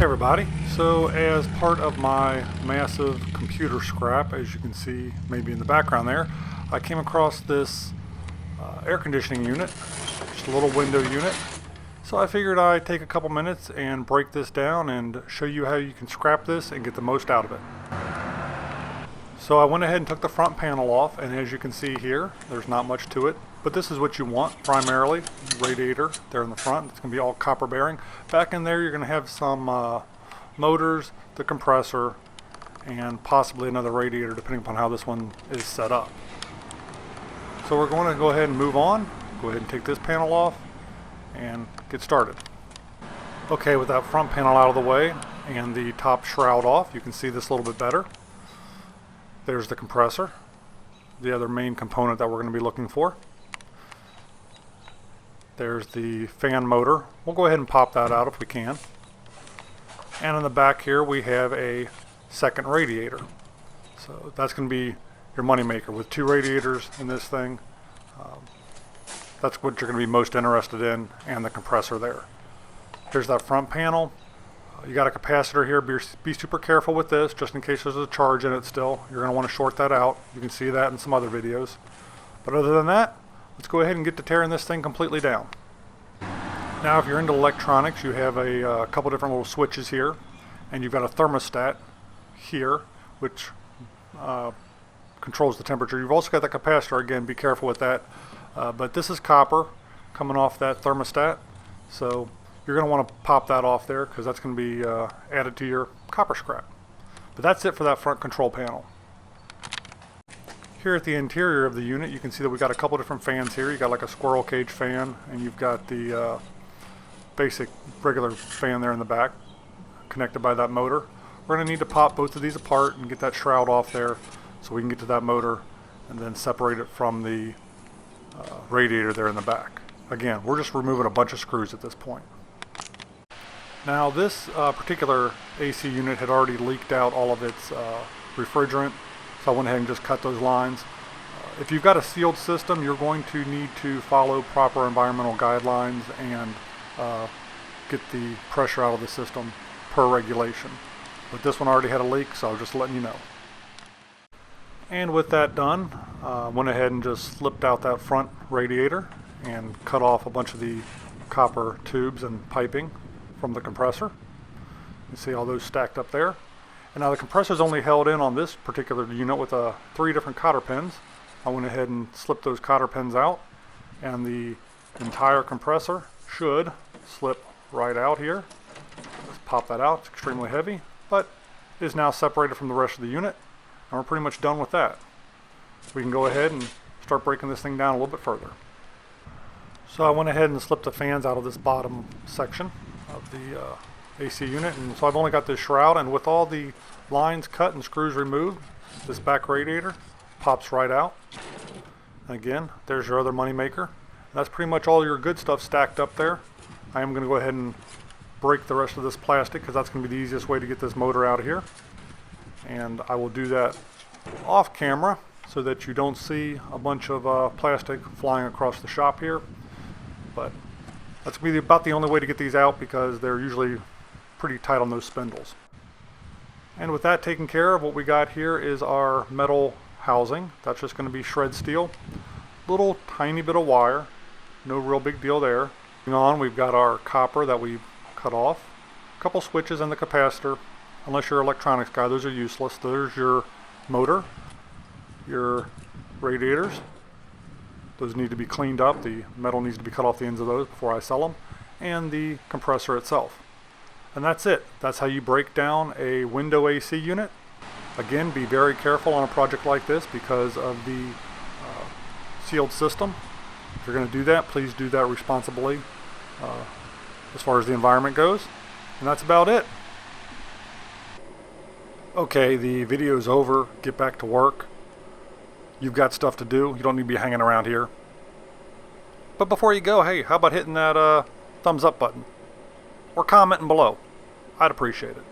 everybody, so as part of my massive computer scrap, as you can see maybe in the background there, I came across this air conditioning unit, just a little window unit. So I figured I'd take a couple minutes and break this down and show you how you can scrap this and get the most out of it. So I went ahead and took the front panel off, and as you can see here, there's not much to it, but this is what you want primarily. Radiator there in the front, it's going to be all copper bearing. Back in there you're going to have some motors, the compressor, and possibly another radiator depending upon how this one is set up. So we're going to go ahead and move on. Go ahead and take this panel off and get started. Okay, with that front panel out of the way and the top shroud off, you can see this a little bit better. There's the compressor, the other main component that we're going to be looking for. There's the fan motor. We'll go ahead and pop that out if we can. And in the back here we have a second radiator. So that's going to be your money maker with two radiators in this thing. That's what you're going to be most interested in, and the compressor there. Here's that front panel. You got a capacitor here. Be super careful with this, just in case there's a charge in it still. You're going to want to short that out. You can see that in some other videos. But other than that, let's go ahead and get to tearing this thing completely down. Now if you're into electronics, you have a couple different little switches here, and you've got a thermostat here, which controls the temperature. You've also got the capacitor. Again, be careful with that. But this is copper coming off that thermostat, so you're going to want to pop that off there because that's going to be added to your copper scrap. But that's it for that front control panel. Here at the interior of the unit, you can see that we got a couple different fans here. You got like a squirrel cage fan, and you've got the basic regular fan there in the back connected by that motor. We're going to need to pop both of these apart and get that shroud off there so we can get to that motor and then separate it from the radiator there in the back. Again, we're just removing a bunch of screws at this point. Now this particular AC unit had already leaked out all of its refrigerant, so I went ahead and just cut those lines. If you've got a sealed system, you're going to need to follow proper environmental guidelines and get the pressure out of the system per regulation. But this one already had a leak, so I'm just letting you know. And with that done, went ahead and just slipped out that front radiator and cut off a bunch of the copper tubes and piping from the compressor. You see all those stacked up there. And now the compressor is only held in on this particular unit with 3 different cotter pins. I went ahead and slipped those cotter pins out, and the entire compressor should slip right out here. Let's pop that out. It's extremely heavy, but it is now separated from the rest of the unit, and we're pretty much done with that. We can go ahead and start breaking this thing down a little bit further. So I went ahead and slipped the fans out of this bottom section of the AC unit, and so I've only got this shroud, and with all the lines cut and screws removed, this back radiator pops right out. And again, there's your other money maker. That's pretty much all your good stuff stacked up there. I am going to go ahead and break the rest of this plastic because that's going to be the easiest way to get this motor out of here. And I will do that off camera so that you don't see a bunch of plastic flying across the shop here. But that's going to be about the only way to get these out because they're usually pretty tight on those spindles. And with that taken care of, what we got here is our metal housing. That's just going to be shred steel. Little tiny bit of wire. No real big deal there. Moving on, we've got our copper that we cut off. A couple switches and the capacitor. Unless you're an electronics guy, those are useless. There's your motor, your radiators. Those need to be cleaned up. The metal needs to be cut off the ends of those before I sell them. And the compressor itself. And that's it. That's how you break down a window AC unit. Again, be very careful on a project like this because of the sealed system. If you're going to do that, please do that responsibly as far as the environment goes. And that's about it. Okay, the video's over. Get back to work. You've got stuff to do. You don't need to be hanging around here. But before you go, hey, how about hitting that thumbs up button? Or commenting below. I'd appreciate it.